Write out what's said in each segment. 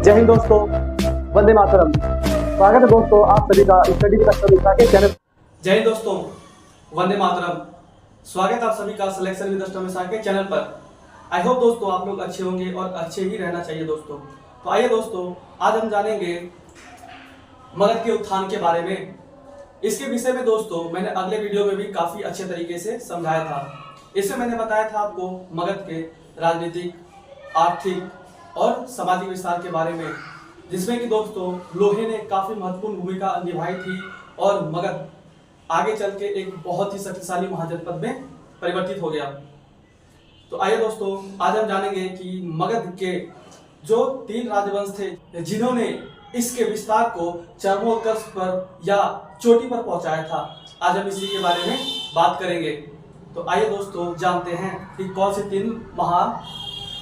जय हिंद दोस्तों, वंदे मातरम। स्वागत है दोस्तों आप सभी का स्टडी विद अक्षर मिश्रा के चैनल। जय हिंद दोस्तों, वंदे मातरम। स्वागत आप सभी का सिलेक्शन विद अक्षर मिश्रा के चैनल पर। आई होप दोस्तों आप लोग अच्छे होंगे और अच्छे ही रहना चाहिए दोस्तों। तो आइए दोस्तों, आज हम जानेंगे मगध के उत्थान के बारे में। इसके विषय में दोस्तों मैंने अगले वीडियो में भी काफी अच्छे तरीके से समझाया था। इसमें मैंने बताया था आपको मगध के राजनीतिक, आर्थिक और सामाजिक विस्तार के बारे में, जिसमें कि दोस्तों लोहे ने काफी महत्वपूर्ण भूमिका निभाई थी और मगध आगे चल के एक बहुत ही शक्तिशाली महाजनपद में परिवर्तित हो गया। तो आइए दोस्तों, आज हम जानेंगे कि मगध के जो 3 राजवंश थे जिन्होंने इसके विस्तार को चरमोत्कर्ष पर या चोटी पर पहुंचाया था, आज हम इसी के बारे में बात करेंगे। तो आइए दोस्तों जानते हैं कि कौन से 3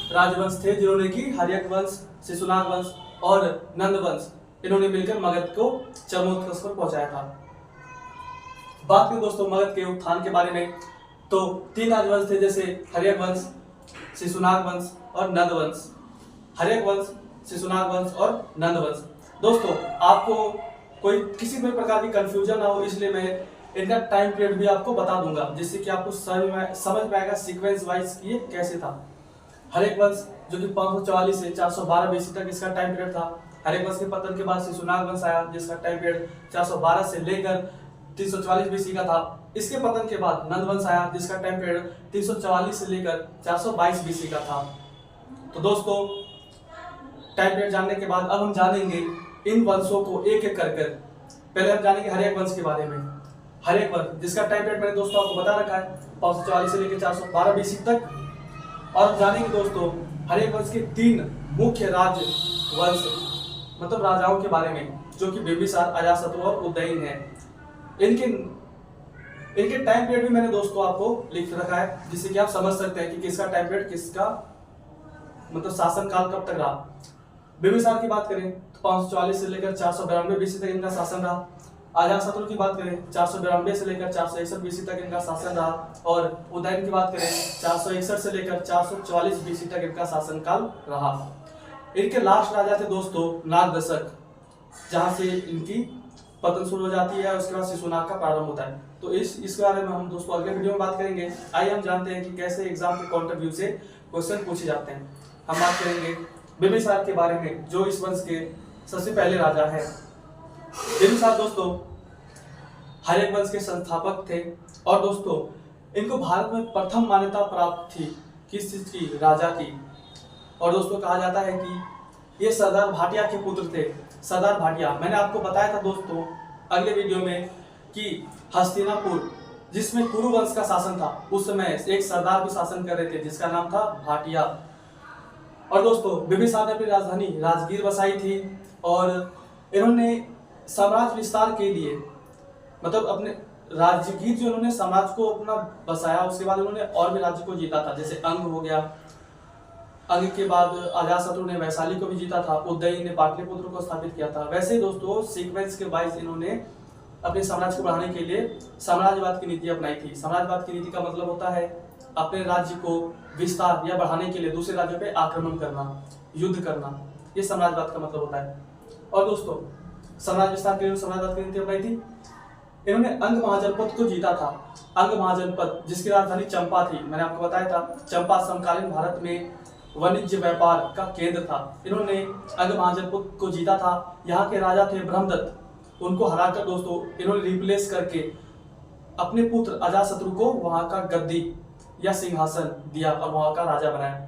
राजवंश थे जिन्होंने कि हर्यक वंश, शिशुनाग वंश और नंद वंश, इन्होंने मिलकर मगध को चरमोत्कर्ष पर पहुंचाया था। बात करें दोस्तों मगध के उत्थान के बारे में, तो 3 राजवंश थे, जैसे हर्यक वंश, शिशुनाग वंश और नंद वंश। हर्यक वंश, शिशुनाग वंश और नंद वंश। दोस्तों आपको कोई किसी भी प्रकार की कंफ्यूजन ना हो, इसलिए मैं इनका टाइम पीरियड भी आपको बता दूंगा, जिससे कि आपको समझ में आएगा सीक्वेंस वाइज कि ये कैसे था। हर्यक वंश जो कि 544 से 412 बीसी तक इसका टाइम पीरियड था। हर्यक वंश के पतन के बाद शिशुनाग वंश आया, जिसका टाइम पीरियड 412 से लेकर 344 बीसी का था। इसके पतन के बाद नंद वंश आया, जिसका टाइम पीरियड 344 से लेकर 422 बीसी का था। तो दोस्तों टाइम पीरियड जानने के बाद अब हम जानेंगे इन वंशों को एक एक कर। पहले हम जानेंगे हर्यक वंश के बारे में। हर्यक वंश जिसका टाइम पीरियड मैंने दोस्तों आपको बता रखा है 544 से लेकर 412 बीसी तक। और जानेंगे दोस्तों हर्यक वंश के 3 मुख्य राजवंश मतलब राजाओं के बारे में, जो कि बिंबिसार, अजातशत्रु और उदयन है। इनके टाइम पीरियड भी मैंने दोस्तों आपको लिख रखा है, जिससे कि आप समझ सकते हैं कि किसका टाइम पीरियड, किसका मतलब शासन काल कब तक रहा। बिंबिसार की बात करें तो 544 से लेकर 492 बीसी तक इनका शासन रहा। अजातशत्रु की बात करें 492 से लेकर 461 बीसी तक इनका शासन रहा। और उदयन की बात करें 461 से लेकर 444 बीसी तक इनका शासन काल रहा। इनके लास्ट राजा थे दोस्तों नागदशक, जहां से इनकी पतन शुरू हो जाती है, उसके बाद शिशुनाग का प्रारंभ होता है। तो इसके बारे में हम दोस्तों अगले वीडियो में बात करेंगे। आइए हम जानते हैं कि कैसे एग्जाम के पॉइंट ऑफ व्यू से क्वेश्चन पूछे जाते हैं। हम बात करेंगे बिंबिसार के बारे में, जो इस वंश के सबसे पहले राजा है। बिंबिसार दोस्तों हर्यक वंश के संस्थापक थे और दोस्तों इनको भारत में प्रथम मान्यता प्राप्त थी किस चीज की, राजा की। और दोस्तों कहा जाता है कि ये सरदार भाटिया के पुत्र थे। सरदार भाटिया मैंने आपको बताया था दोस्तों अगले वीडियो में कि हस्तिनापुर जिसमें कुरु वंश का शासन था, उस समय एक सरदार भी शासन कर रहे थे जिसका नाम था भाटिया। और दोस्तों बिंबिसार ने अपनी राजधानी राजगीर बसाई थी और इन्होंने साम्राज्य विस्तार के लिए मतलब अपने राजगीर जो इन्होंने साम्राज्य को अपना बसाया, उसके बाद इन्होंने और भी राज्य को जीता था, जैसे अंग हो गया। अंग के बाद अजातशत्रु ने वैशाली को भी जीता था, उदयन ने पाटलिपुत्र को स्थापित किया था। वैसे ही दोस्तों सीक्वेंस के वाइज इन्होंने अपने साम्राज्य को बढ़ाने के लिए साम्राज्यवाद की नीति अपनाई थी। साम्राज्यवाद की नीति का मतलब होता है अपने राज्य को विस्तार या बढ़ाने के लिए दूसरे राज्यों पे आक्रमण करना, युद्ध करना, ये साम्राज्यवाद का मतलब होता है। और दोस्तों साम्राज्य विस्तार के लिए साम्राज्यवाद की नीति अपनाई थी। इन्होंने अंग महाजनपद को जीता था। अंग महाजनपद जिसकी राजधानी चंपा थी, मैंने आपको बताया था चंपा समकालीन भारत में वाणिज्य व्यापार का केंद्र था। इन्होंने अंग महाजनपद को जीता था। यहाँ के राजा थे ब्रह्मदत्त, उनको हराकर दोस्तों इन्होंने रिप्लेस करके अपने पुत्र अजातशत्रु को वहां का गद्दी या सिंहासन दिया और वहां का राजा बनाया।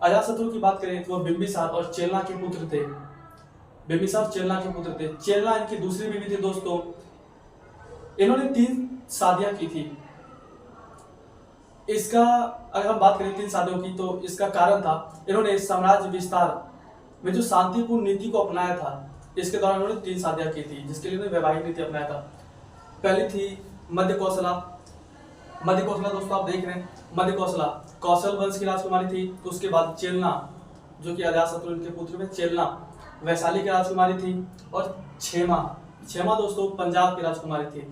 अजातशत्रु की बात करें तो बिंबिसार और चेलना के पुत्र थे। बिंबिसार चेलना के पुत्र थे। चेलना इनकी दूसरी बीवी थी दोस्तों। इन्होंने 3 शादियां की थी। इसका अगर हम बात करें 3 शादियों की, तो इसका कारण था इन्होंने साम्राज्य विस्तार में जो शांतिपूर्ण नीति को अपनाया था, इसके दौरान इन्होंने 3 शादियां की थी, जिसके लिए इन्होंने वैवाहिक नीति अपनाया था। पहली थी मध्य कौशला। मध्य कौशला दोस्तों आप देख रहे हैं, मध्य कौशला कौशल वंश की राजकुमारी थी। तो उसके बाद चेलना जो कि अजातशत्रु इनके पुत्र में, चेलना वैशाली की राजकुमारी थी। और क्षेमा दोस्तों पंजाब की राजकुमारी थी।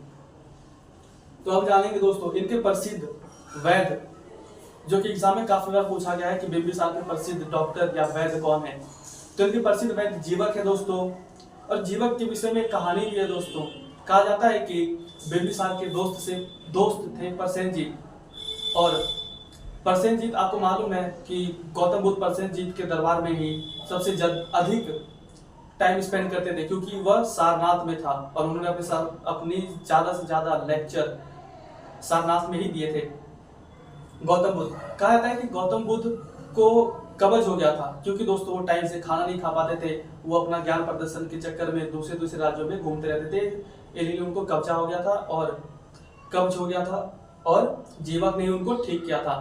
तो अब जानेंगे दोस्तों इनके प्रसिद्ध वैद्य, जो कि एग्जाम में काफी बार पूछा गया है कि बिंबिसार के प्रसिद्ध डॉक्टर या वैद्य कौन है। तो इनके प्रसिद्ध वैद्य जीवक है दोस्तों। और जीवक के विषय में एक कहानी भी है दोस्तों। कहा जाता है कि बिंबिसार के दोस्त थे प्रसेनजीत। और प्रसेनजीत, आपको मालूम है कि गौतम बुद्ध प्रसेनजीत के दरबार में ही सबसे अधिक टाइम स्पेंड करते थे, क्योंकि वह सारनाथ में था और उन्होंने अपनी ज्यादा से ज्यादा लेक्चर सारनाथ में ही दिए थे। गौतम बुद्ध, कहा जाता है कि गौतम बुद्ध को कब्ज हो गया था, क्योंकि दोस्तों वो टाइम से खाना नहीं खा पाते थे। वो अपना ज्ञान प्रदर्शन के चक्कर में दूसरे राज्यों में घूमते रहते थे, इसलिए उनको कब्जा हो गया था और कब्ज हो गया था और जीवक ने उनको ठीक किया था।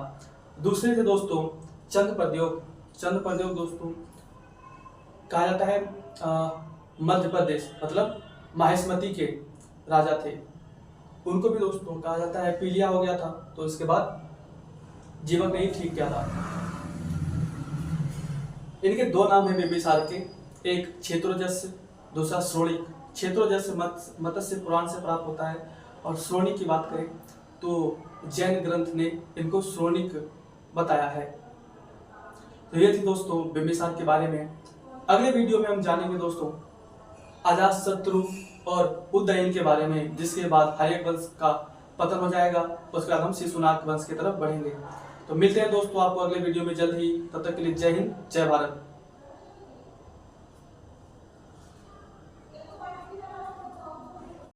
दूसरे थे दोस्तों चंद्रप्रद्योत दोस्तों, कहा जाता है मध्य प्रदेश मतलब माहिष्मती के राजा थे। उनको भी दोस्तों कहा जाता है पीलिया हो गया था, तो इसके बाद जीवक ने ही ठीक किया था। इनके दो नाम हैं बिंबिसार के, एक क्षेत्रोजस्य, दूसरा श्रोणिक। क्षेत्रोजस्य मत्स्य पुराण से प्राप्त होता है और श्रोणिक की बात करें तो जैन ग्रंथ ने इनको श्रोणिक बताया है। तो ये थी दोस्तों बिंबिसार के बारे में। अगले वीडियो में हम जानेंगे दोस्तों अजातशत्रु और उदयन के बारे में, जिसके बाद हर्यक वंश का पतन हो जाएगा। उसके बाद हम शिशुनाग वंश की तरफ बढ़ेंगे। तो मिलते हैं दोस्तों आपको अगले वीडियो में जल्द ही। तब तक के लिए जय हिंद, जय भारत।